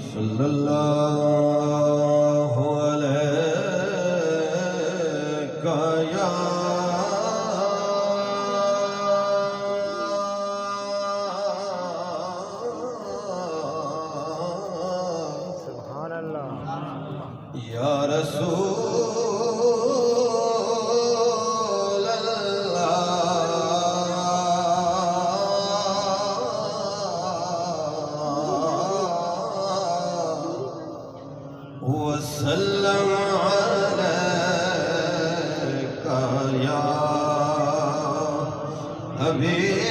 صلی اللہ علیہ یا سبحان اللہ یا رسول اللہ وسلم علیک یا حبیب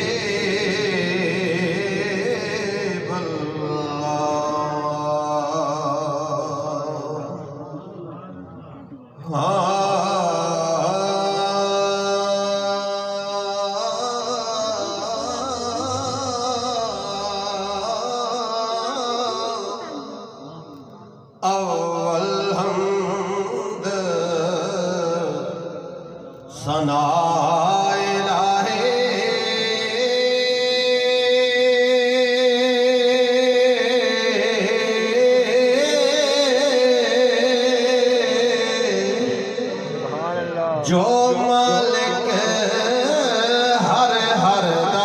اللہ اول حمد ثنا الہی سبحان اللہ جو مالک ہر ہر دا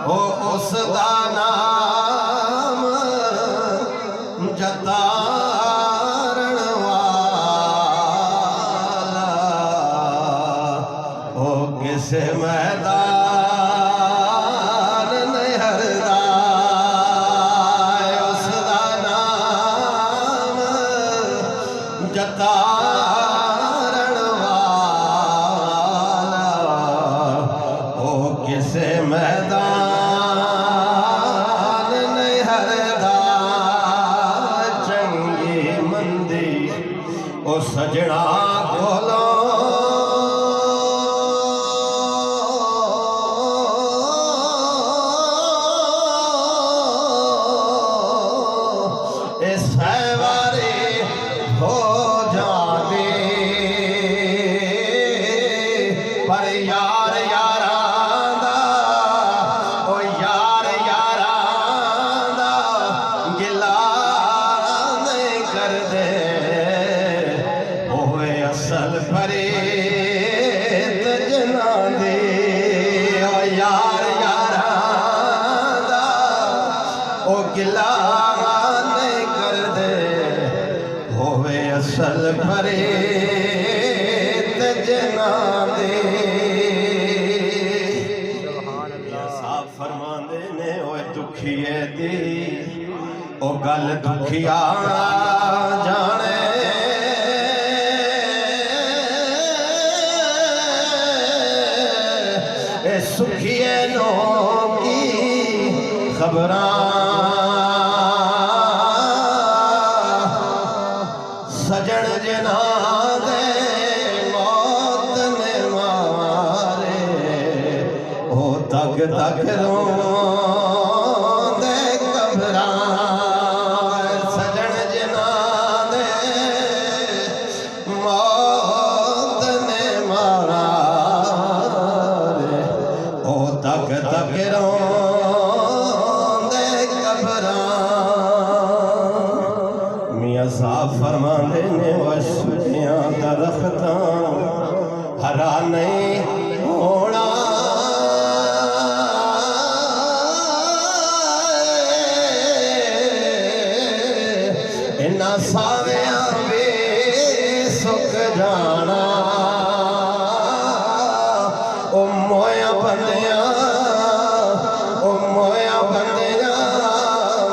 او اس دا نام جتارن والا او کسے میدان نہیں ہردا اس دا نام جتارن والا او کسے میدان نہیں ہردا چنگی مندی او سجنا کھولو اس سیواری ہو جانے پر یار یاراں دا او یار یاراں دا گلا نہیں کر دے ہوئے اصل فرید جنا دے او یار یاراں دا او گلا نہیں کر دے ہوئے اصل فرید جنا دے سبحان اللہ صاحب فرماندے نے اوے دکھیے دی او گل دکھیا جانے اے سکھیے نو کی خبراں سجن جنا دے موت نے مارے او تک تک رون دے قبراں سجن جنا دے موت نے مارے او تک تک رون دے قبراں میاں صاحب فرماندے نے وشیاں درختاں ہرا نہیں ہونا انہاں ساویاں بھی سک جانا او مویا بندیاں او مویا بندیاں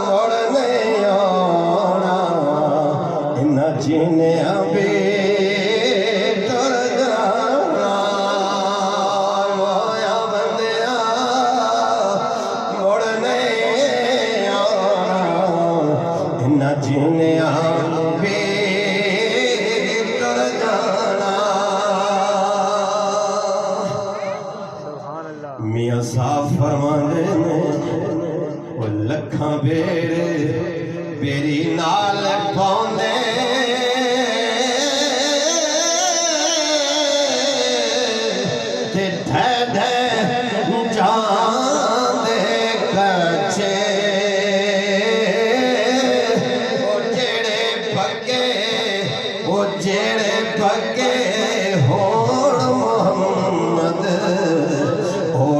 مڑ نہیں آنا انہاں جینیاں بھی تر جانا مویا بندیاں مڑ نہیں آنا انہاں جینیاں بھی تر جانا سبحان اللہ میاں صاحب فرماندے نے وہ لکھاں بیڑے بیری نال پاؤندے تے ڈھے ڈھے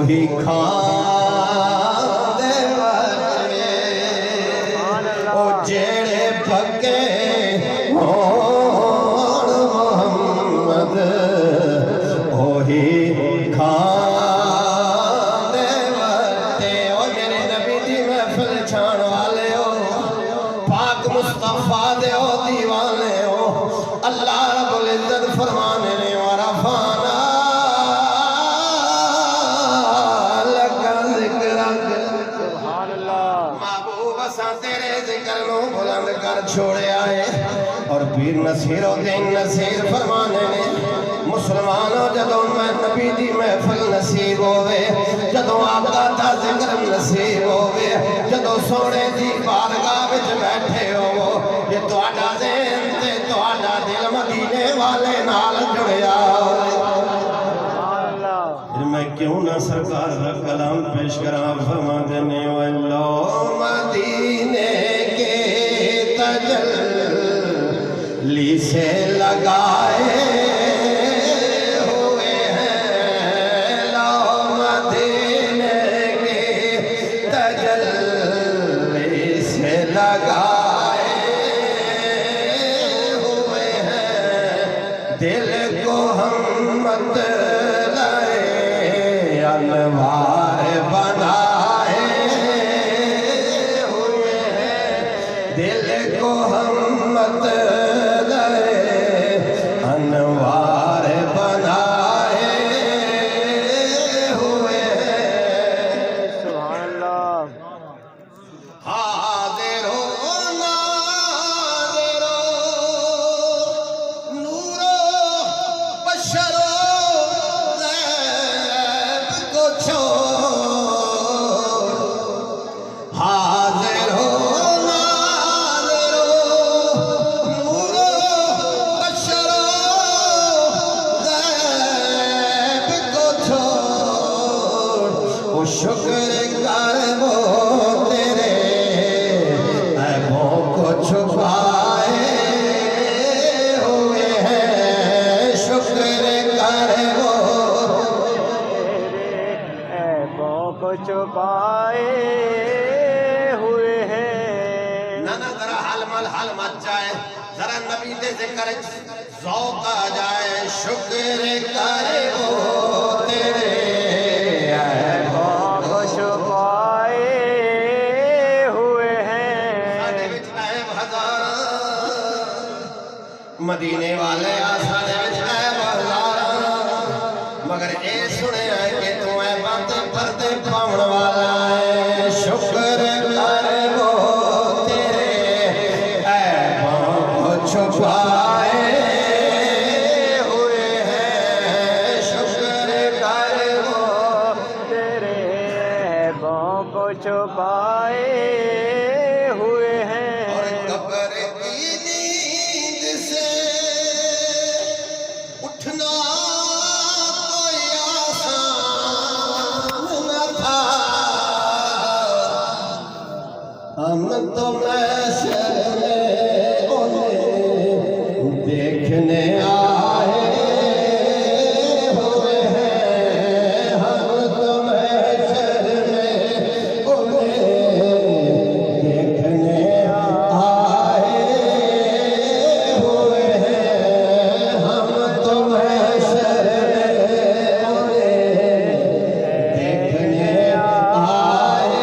وہی کھان دے بچے او جیڑے پکے ہون محمد وہی کھان دے بچے او میرے نبی دی محفل چھان والے ہو پاک مصطفیٰ دے ہو دیوانے ہو اللہ رب العزت فرمانے نے ورفعنا لک ذکرک سبحان اللہ محبوب اساں تیرے ذکر نو بلند کر چھوڑے آئے اور پیر نصیر و دین نصیر فرمانے نے مسلمانوں جدوں میں نبی دی محفل نصیب ہوئے جدوں آقا دا ذکر نصیب ہوئے جدوں سونے دی بارگاہ وچ بیٹھے ہو یہ تہاڈا ذہن تے تہاڈا دل مدینے والے نال جڑیا ہوئے سبحان اللہ پھر میں کیوں نہ سرکار کا کلام پیش کراں فرما دینے واللہ مدینے کے تجلی سے لگائے ہوئے ہیں لو مدینے کے تجلی سے لگائے ہوئے ہیں دل کو ہم مت انوار بنائے ہوئے ہیں دل کو ہم مت انوار بنائے ہوئے ہیں سبحان اللہ حاضر ہو ناظر ہو نور و بشر و غیب کو چھوڑ حاضر ہو ناظر ہو نور و بشر و غیب کو چھوڑ وہ شکر کر وہ تیرے عیبوں کو چھپائے ہوئے ہیں شکر کر وہ تیرے عیبوں کو چھپائے ہوئے ہیں نہ ذرا حل مت جائے ذرا نبی دے ذکر ذوق آ جائے شکر کر وہ تیرے عیبوں کو چھپائے ہوئے ہیں ساڈے وچ عیب ہزاراں مدینے والے آ ساڈے وچ عیب ہزاراں مگر اے سنیا کہ تو عیباں تے پردے پاون والا ہے شکر کر وہ تیرے عیبوں کو چھپائے ہوئے ہیں شکر کر وہ تیرے عیبوں کو چھپائے ہوئے ہیں اور قبر کی نیند سے اٹھنا کوئی آسان نہ تھا ہم تو محشر میں انہیں دیکھنے آئے ہوئے ہیں ہم تو محشر میں انہیں دیکھنے آئے ہوئے ہیں ہم تو محشر میں انہیں دیکھنے آئے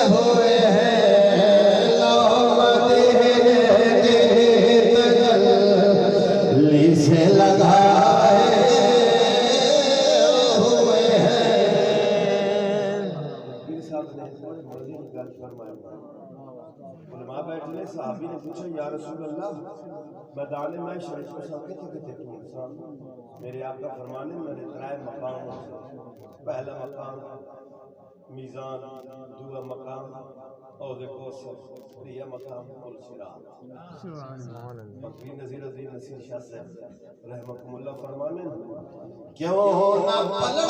ہوئے ہیں لو مدینے کے تجلی سے لگائے ہوئے ہیں علماء بیٹھنے صحابی نے پوچھا یا رسول اللہ میدان میں شریف کو سب کتے پہنچا میرے آقا فرمانے میرے ترائے مقام پہلا مقام میزان دوسرا مقام عہد کوثر تیسرا مقام پل صراط بکری نذیر عزیز نصیر شاہ صاحب رحمکم اللہ فرمانے کیوں نہ پلو